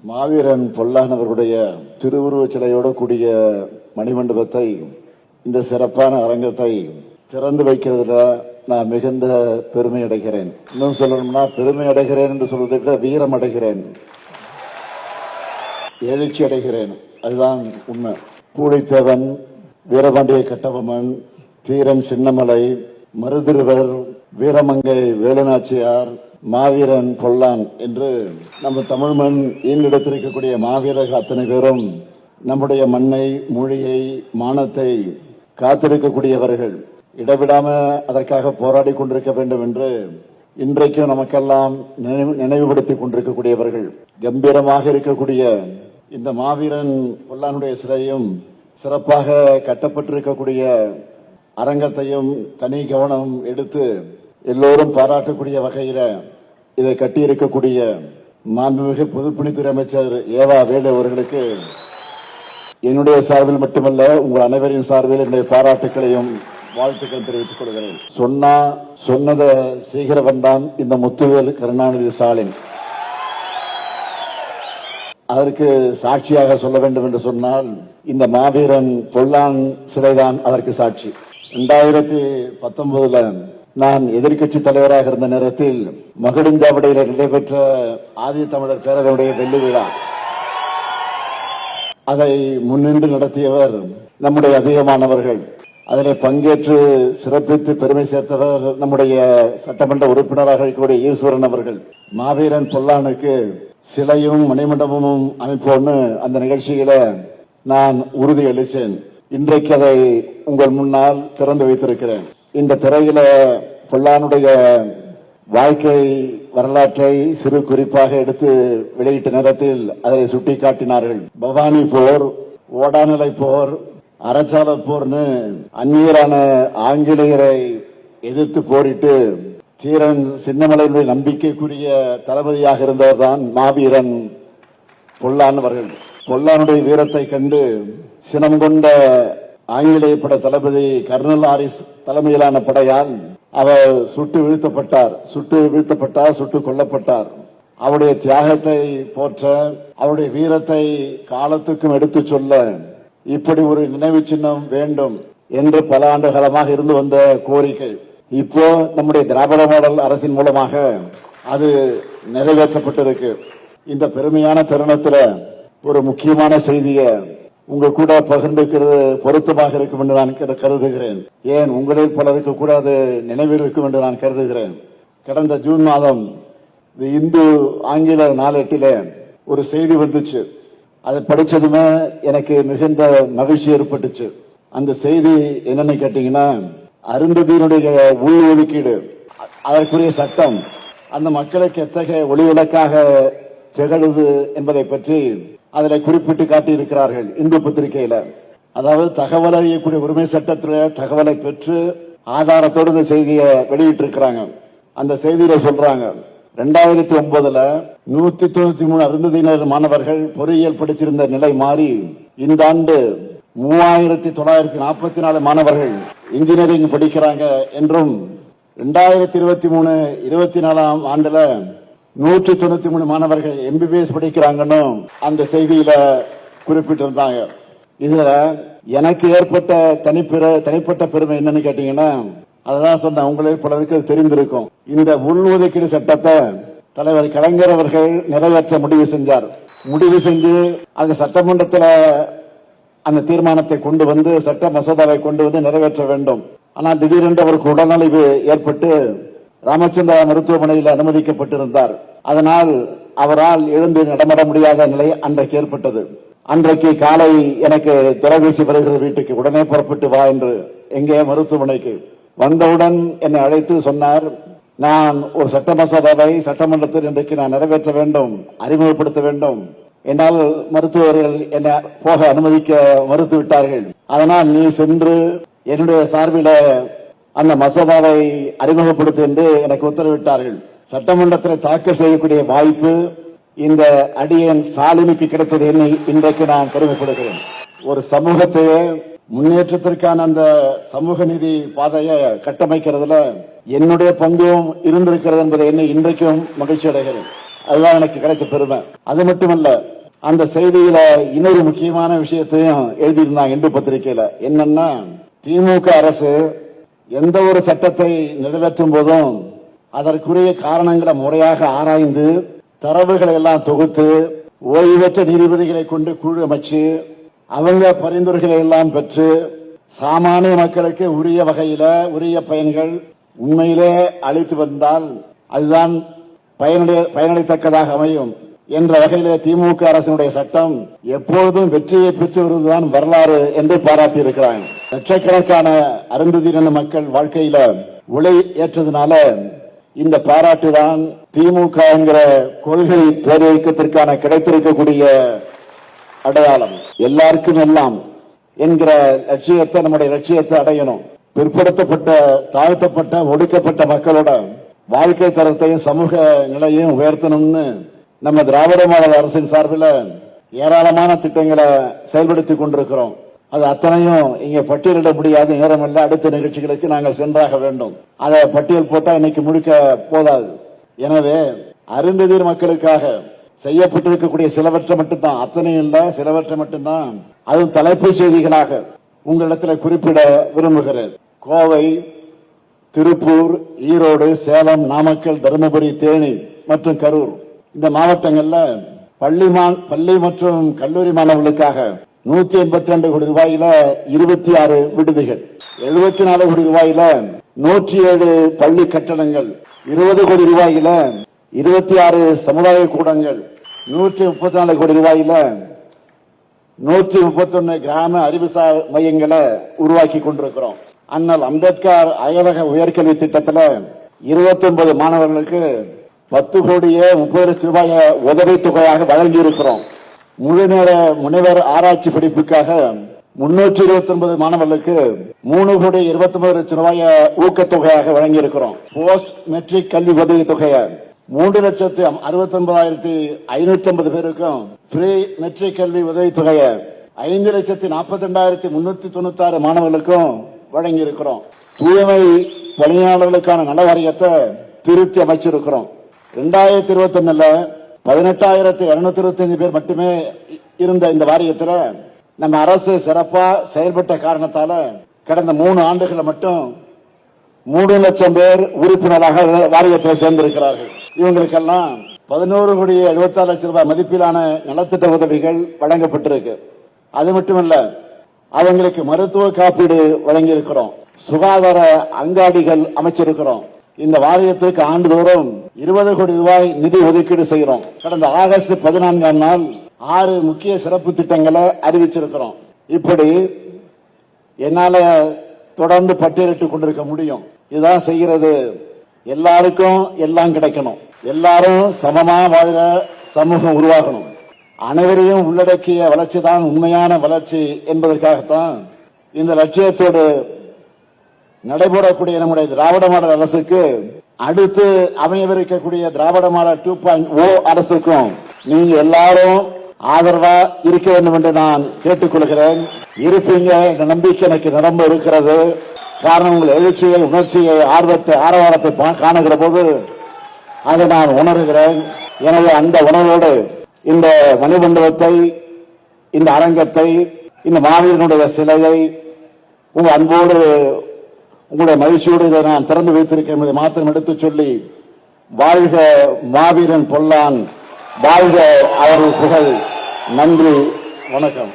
மாவீரன் பொல்லான் அவர்களுடைய திருவுருவச் சிலையோடு கூடிய மணிமண்டபத்தை, இந்த சிறப்பான அரங்கத்தை திறந்து வைக்கிறதுல நான் மிகுந்த பெருமை அடைகிறேன். இன்னும் சொல்லணும்னா பெருமை அடைகிறேன் என்று சொல்வதை விட வீரம் அடைகிறேன், எழுச்சி அடைகிறேன். அதுதான் உண்மை. பூழித்தேவன், வீரபாண்டிய கட்டபொம்மன், தீரன் சின்னமலை, மருதிருவர், வீரமங்கை வேலுநாச்சியார், மாவீரன் பொல்லான் என்று நம்ம தமிழ் மண் ஈண்டெடுத்திருக்கக்கூடிய மாவீரர்கள் அத்தனை பேரும் நம்முடைய மண்ணை, மொழியை, மானத்தை காத்திருக்கக்கூடியவர்கள். இடவிடாம அதற்காக போராடி கொண்டிருக்க வேண்டும் என்று இன்றைக்கும் நமக்கெல்லாம் நினைவுபடுத்திக் கொண்டிருக்கக்கூடியவர்கள். கம்பீரமாக இருக்கக்கூடிய இந்த மாவீரன் பொல்லானுடைய சிலையும், சிறப்பாக கட்டப்பட்டிருக்கக்கூடிய அரங்கத்தையும் தனி கவனம் எடுத்து எல்லோரும் பாராட்டக்கூடிய வகையில இதை கட்டியிருக்கக்கூடிய மாண்புமிகு பொதுப்பணித்துறை அமைச்சர் ஏவா வேலு அவர்களுக்கு என்னுடைய சார்பில் மட்டுமல்ல, உங்கள் அனைவரின் சார்பில் என்னுடைய பாராட்டுகளையும் வாழ்த்துக்கள் தெரிவித்துக் கொள்கிறேன். சொன்னதை செய்கிறவன் தான் இந்த முத்துவேல் கருணாநிதி ஸ்டாலின். அதற்கு சாட்சியாக சொல்ல வேண்டும் என்று சொன்னால் இந்த மாவீரன் பொல்லான் சிலைதான் அதற்கு சாட்சி. 2019 நான் எதிர்கட்சி தலைவராக இருந்த நேரத்தில் மகுடஞ்சாவடியில் நடைபெற்ற ஆதி தமிழர் பேரவையுடைய வெள்ளி விழா, அதை முன்னின்று நடத்தியவர் நம்முடைய அதிகமானவர்கள். அதில் பங்கேற்று சிறப்பித்து பெருமை சேர்த்தவர் நம்முடைய சட்டமன்ற உறுப்பினராக இருக்கக்கூடிய ஈஸ்வரன் அவர்கள். மாவீரன் பொல்லானுக்கு சிலையும் மணிமண்டபமும் அமைப்போன்னு அந்த நிகழ்ச்சியில நான் உறுதி அளித்தேன். இன்றைக்கு அதை உங்கள் முன்னால் திறந்து வைத்திருக்கிறேன். இந்த திரையில பொல்லானுடைய வாழ்க்கை வரலாற்றை சிறு குறிப்பாக எடுத்து வெளியிட்ட நேரத்தில் அதை சுட்டிக்காட்டினார்கள். பவானி போர், ஓடாநிலை போர், அரசால போர்னு அந்நியரான ஆங்கிலேயரை எதிர்த்து போரிட்டு தீரன் சின்னமலையுடைய நம்பிக்கைக்குரிய தளபதியாக இருந்தவர் தான் மாவீரன் பொல்லான் அவர்கள். பொல்லானுடைய வீரத்தை கண்டு சினம் கொண்ட ஆங்கிலேய பட தளபதி கர்னல் ஆரிஸ் தலைமையிலான படையால் அவர் சுட்டுக் கொல்லப்பட்டார். அவருடைய தியாகத்தை போற்ற, அவருடைய வீரத்தை காலத்துக்கும் எடுத்துச் சொல்ல இப்படி ஒரு நினைவு சின்னம் வேண்டும் என்று பல ஆண்டு காலமாக இருந்து வந்த கோரிக்கை இப்போ நம்முடைய திராவிட மாடல் அரசின் மூலமாக அது நிறைவேற்றப்பட்டிருக்கு. இந்த பெருமையான தருணத்தில் ஒரு முக்கியமான செய்தியை உங்க கூட பகிர்ந்துக்கிறது பொருத்தமாக இருக்கும் என்று நான் கருதுகிறேன். ஏன் உங்களில் பலருக்கு கூட அது நினைவில் இருக்கும் என்று நான் கருதுகிறேன். கடந்த ஜூன் மாதம் இந்து ஆங்கில நாளேட்டில ஒரு செய்தி வந்துச்சு. அதை படிச்சதுமே எனக்கு மிகுந்த மகிழ்ச்சி ஏற்பட்டுச்சு. அந்த செய்தி என்னன்னு கேட்டீங்கன்னா, அருந்ததியினுடைய உள் ஒதுக்கீடு, அதற்குரிய சட்டம் அந்த மக்களுக்கு எத்தகைய ஒளிவிளக்காக திகழுது என்பதை பற்றி அதில் குறிப்பிட்டு காட்டியிருக்கிறார்கள் இந்து பத்திரிகையில. அதாவது தகவல் அறியக்கூடிய உரிமை சட்டத்தில் தகவலை பெற்று ஆதாரத்தோடு இந்த செய்தியை வெளியிட்டிருக்கிறாங்க. அந்த செய்தியில சொல்றாங்க, 2009 193 அருந்ததியினர் மாணவர்கள் பொறியியல் படிச்சிருந்த நிலை மாறி இந்த ஆண்டு 3944 மாணவர்கள் இன்ஜினியரிங் படிக்கிறாங்க என்றும், 2023-24 ஆண்டுல 193 மாணவர்கள் எம்பிபிஎஸ் படிக்கிறாங்கன்னு அந்த செய்தியில குறிப்பிட்டிருந்தாங்க. இதுல எனக்கு ஏற்பட்ட தனிப்பட்ட பெருமை என்னன்னு கேட்டீங்கன்னா, அதான் சொன்ன உங்களில் பலருக்கு தெரிந்திருக்கும். இந்த உள்ஒதுக்கீடு சட்டத்தை தலைவர் கலைஞர் அவர்கள் நிறைவேற்ற முடிவு செஞ்சு அந்த சட்டமன்றத்தில் அந்த தீர்மானத்தை கொண்டு வந்து, சட்ட மசோதாவை கொண்டு வந்து நிறைவேற்ற வேண்டும். ஆனால் திடீரென்று அவருக்கு உடல்நலிவு ஏற்பட்டு ராமச்சந்திரா மருத்துவமனையில் அனுமதிக்கப்பட்டிருந்தார். அதனால் அவரால் எழுந்து நடமாட முடியாத நிலை அன்றைக்கு ஏற்பட்டது. அன்றைக்கு காலை எனக்கு தொலைபேசி வருகிறது வீட்டுக்கு, உடனே புறப்பட்டு வா என்று. எங்கே? மருத்துவமனைக்கு. வந்தவுடன் என்னை அழைத்து சொன்னார், நான் ஒரு சட்ட மசோதாவை சட்டமன்றத்தில் இன்றைக்கு நான் நிறைவேற்ற வேண்டும், அறிமுகப்படுத்த வேண்டும். என்னால் மருத்துவர்கள் என்னை போக அனுமதிக்க மறுத்து விட்டார்கள். அதனால் நீ சென்று என்னுடைய சார்பில் அந்த மசோதாவை அறிமுகப்படுத்த என்று எனக்கு உத்தரவிட்டார்கள். சட்டமன்றத்தில் தாக்கல் செய்யக்கூடிய வாய்ப்பு இந்த அடியன் ஸ்டாலினுக்கு கிடைத்தது என்னை இன்றைக்கு நான் பெருமைப்படுகிறேன். ஒரு சமூகத்தையே முன்னேற்றத்திற்கான அந்த சமூக நீதி பாதையை கட்டமைக்கிறதுல என்னுடைய பங்கும் இருந்திருக்கிறது என்பதை என்னை இன்றைக்கும் மகிழ்ச்சி அடைகிறேன். அதுதான் எனக்கு கிடைச்ச பெருமை. அது மட்டுமல்ல, அந்த செய்தியில இன்னொரு முக்கியமான விஷயத்தையும் எழுதியிருந்தாங்க இந்து பத்திரிகையில. என்னன்னா, திமுக அரசு எந்த ஒரு சட்டத்தை நிறைவேற்றும் போதும் அதற்குரிய காரணங்களை முறையாக ஆராய்ந்து தரவுகளை எல்லாம் தொகுத்து ஓய்வு பெற்ற நீதிபதிகளை கொண்டு குழு அமைச்சு அவங்க பரிந்துரைகளை எல்லாம் பெற்று சாமானிய மக்களுக்கு உரிய வகையில உரிய பயன்கள் உண்மையிலே அளித்து வந்தால் அதுதான் பயனளித்தக்கதாக அமையும் என்ற வகையிலே திமுக அரசினுடைய சட்டம் எப்பொழுதும் வெற்றியை பெற்று வருவதுதான் வரலாறு என்று பாராட்டியிருக்கிறாங்க. லட்சக்கணக்கான அருந்ததியின மக்கள் வாழ்க்கையில உழை ஏற்றதுனால இந்த பாராட்டுதான் திமுக என்கிற கொள்கை பேரியக்கத்திற்கான கிடைத்திருக்கக்கூடிய அடையாளம். எல்லாருக்கும் எல்லாம் என்கிற லட்சியத்தை, நம்முடைய லட்சியத்தை அடையணும். பிற்படுத்தப்பட்ட, தாழ்த்தப்பட்ட, ஒடுக்கப்பட்ட மக்களோட வாழ்க்கை தரத்தையும் சமூக நிலையையும் உயர்த்தணும்னு நம்ம திராவிட மாடல் அரசின் சார்பில் ஏராளமான திட்டங்களை செயல்படுத்திக் கொண்டிருக்கிறோம். அது அத்தனையும் இங்க பட்டியலிட முடியாத நேரம் இல்ல. அடுத்த நிகழ்ச்சிகளுக்கு நாங்கள் சென்றாக வேண்டும். அதை பட்டியல் போட்டா இன்னைக்கு முழுக்க போதாது. எனவே அருந்ததியர் மக்களுக்காக செய்யப்பட்டிருக்கக்கூடிய சிலவற்றை மட்டும்தான், அத்தனையும் இல்ல, சிலவற்றை மட்டும்தான், அதுவும் தலைப்புச் செய்திகளாக உங்களிடத்தில் குறிப்பிட விரும்புகிறேன். கோவை, திருப்பூர், ஈரோடு, சேலம், நாமக்கல், தருமபுரி, தேனி மற்றும் கரூர் இந்த மாவட்டங்கள்ல பள்ளி மற்றும் கல்லூரி மாணவர்களுக்காக 182 கோடி ரூபாயில 26 விடுதிகள், 74 கோடி ரூபாயில 107 பள்ளி கட்டடங்கள், 20 கோடி ரூபாயில 26 சமுதாய கூடங்கள், 134 கோடி ரூபாயில 131 கிராம அறிவுசார் மையங்களை உருவாக்கி கொண்டிருக்கிறோம். அண்ணல் அம்பேத்கர் அயலக உயர்கல்வி திட்டத்தில் 29 மாணவர்களுக்கு 10 கோடியே 30 லட்சம் ரூபாய் உதவித்தொகையாக வழங்கியிருக்கிறோம். முழு நேர முனைவர் ஆராய்ச்சி படிப்புக்காக 329 மாணவர்களுக்கு 3 கோடி 29 லட்சம் ரூபாய் ஊக்கத்தொகையாக வழங்கியிருக்கிறோம். போஸ்ட் மெட்ரிக் கல்வி உதவி தொகையை 3,69,550 பேருக்கும், ப்ரீ மெட்ரிக் கல்வி உதவி தொகையை 5,42,396 மாணவர்களுக்கும் வழங்கியிருக்கிறோம். தூய்மை பணியாளர்களுக்கான நல வாரியத்தை திருத்தி அமைச்சிருக்கிறோம். 2021 18,225 பேர் மட்டுமே இருந்த இந்த வாரியத்தில் நம்ம அரசு சிறப்பா செயல்பட்ட காரணத்தால கடந்த 3 ஆண்டுகள் மட்டும் 3 லட்சம் பேர் உறுப்பினராக வாரியத்தில் சேர்ந்திருக்கிறார்கள். இவங்களுக்கெல்லாம் 11 கோடி 74 லட்சம் ரூபாய் மதிப்பிலான நலத்திட்ட உதவிகள் வழங்கப்பட்டிருக்கு. அது மட்டுமல்ல, அவங்களுக்கு மருத்துவ காப்பீடு வழங்கியிருக்கிறோம். சுகாதார அங்காடிகள் அமைச்சிருக்கிறோம். இந்த வாரியத்துக்கு ஆண்டுதோறும் 20 கோடி ரூபாய் நிதி ஒதுக்கீடு செய்கிறோம். கடந்த ஆகஸ்ட் 14ஆம் நாள் 6 முக்கிய சிறப்பு திட்டங்களை அறிவிச்சிருக்கிறோம். இப்படி என்னால தொடர்ந்து பட்டியலிட்டுக் கொண்டிருக்க முடியும். இதுதான் செய்கிறது. எல்லாருக்கும் எல்லாம் கிடைக்கணும், எல்லாரும் சமமா வாழ சமூகம் உருவாகணும், அனைவரையும் உள்ளடக்கிய வளர்ச்சி தான் உண்மையான வளர்ச்சி என்பதற்காகத்தான் இந்த லட்சியத்தோடு நடைபெறக்கூடிய நம்முடைய திராவிட மாடல் அரசுக்கு அடுத்து அமையவிருக்கக்கூடிய திராவிட மாடல் 2.0 அரசுக்கும் நீங்க எல்லாரும் ஆதரவா இருக்க வேண்டும் என்று நான் கேட்டுக்கொள்கிறேன். இருப்பீங்க என்ற நம்பிக்கை எனக்கு நிரம்ப இருக்கிறது. காரணம், உங்கள் எழுச்சியை, உணர்ச்சியை, ஆர்வத்தை, ஆரவாரத்தை காணுகிற போது அதை நான் உணர்கிறேன். எனவே அந்த உணர்வோடு இந்த மணிமண்டபத்தை, இந்த அரங்கத்தை, இந்த மாவீரனுடைய சிலையை உங்கள் அன்போடு, உங்களுடைய மகிழ்ச்சியோடு இதை நான் திறந்து வைத்திருக்கேன் என்பதை மாத்திரம் எடுத்துச் சொல்லி, வாழ்க மாவீரன் பொல்லான், வாழ்க அவர்கள் புகழ். நன்றி, வணக்கம்.